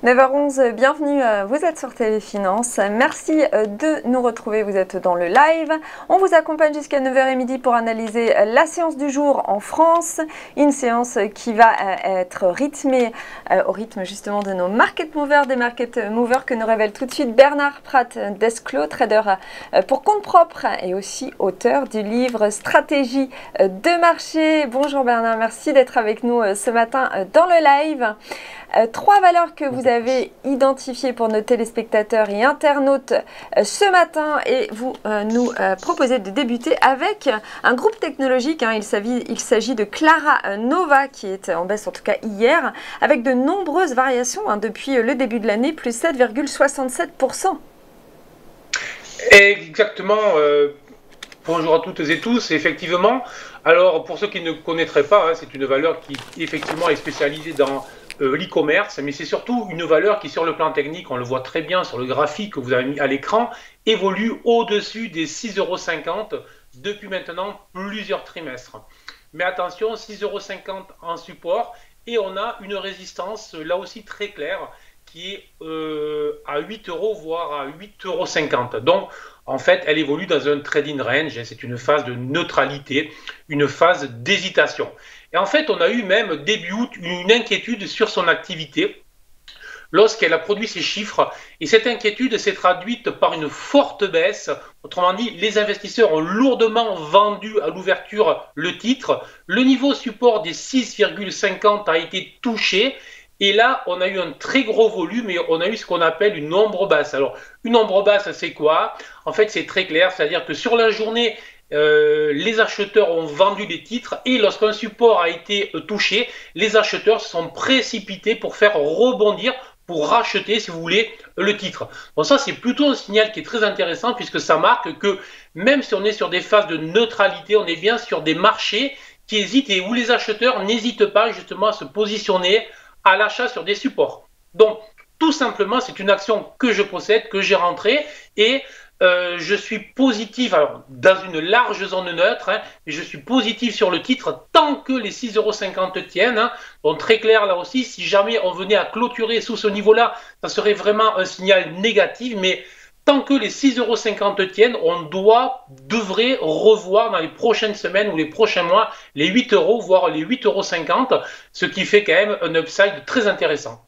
9h11, bienvenue, vous êtes sur Téléfinance. Merci de nous retrouver, vous êtes dans le live. On vous accompagne jusqu'à 9h30 pour analyser la séance du jour en France. Une séance qui va être rythmée au rythme justement de nos market movers, des market movers que nous révèle tout de suite Bernard Pratt d'Esclos, trader pour compte propre et aussi auteur du livre Stratégie de marché. Bonjour Bernard, merci d'être avec nous ce matin dans le live. Trois valeurs que vous avez identifiées pour nos téléspectateurs et internautes ce matin et vous nous proposez de débuter avec un groupe technologique. Il s'agit de Clara Nova qui est en baisse en tout cas hier avec de nombreuses variations depuis le début de l'année, plus 7,67%. Exactement. Bonjour à toutes et tous. Effectivement, alors pour ceux qui ne connaîtraient pas, c'est une valeur qui effectivement est spécialisée dans l'e-commerce, mais c'est surtout une valeur qui, sur le plan technique, on le voit très bien sur le graphique que vous avez mis à l'écran, évolue au-dessus des 6,50 € depuis maintenant plusieurs trimestres. Mais attention, 6,50 € en support, et on a une résistance là aussi très claire qui est à 8 €, voire à 8,50 €. Donc, en fait, elle évolue dans un trading range, c'est une phase de neutralité, une phase d'hésitation. Et en fait, on a eu même début août une inquiétude sur son activité lorsqu'elle a produit ses chiffres. Et cette inquiétude s'est traduite par une forte baisse. Autrement dit, les investisseurs ont lourdement vendu à l'ouverture le titre. Le niveau support des 6,50 € a été touché. Et là, on a eu un très gros volume et on a eu ce qu'on appelle une ombre basse. Alors, une ombre basse, c'est quoi? En fait, c'est très clair, c'est-à-dire que sur la journée, les acheteurs ont vendu des titres et lorsqu'un support a été touché, les acheteurs se sont précipités pour faire rebondir, pour racheter, si vous voulez, le titre. Bon, ça, c'est plutôt un signal qui est très intéressant puisque ça marque que même si on est sur des phases de neutralité, on est bien sur des marchés qui hésitent et où les acheteurs n'hésitent pas justement à se positionner à l'achat sur des supports. Donc, tout simplement, c'est une action que je possède, que j'ai rentrée et je suis positif, alors dans une large zone neutre, mais je suis positif sur le titre tant que les 6,50 € tiennent. Donc très clair là aussi, si jamais on venait à clôturer sous ce niveau-là, ça serait vraiment un signal négatif, mais tant que les 6,50 € tiennent, on devrait revoir dans les prochaines semaines ou les prochains mois les 8 €, voire les 8,50 €, ce qui fait quand même un upside très intéressant.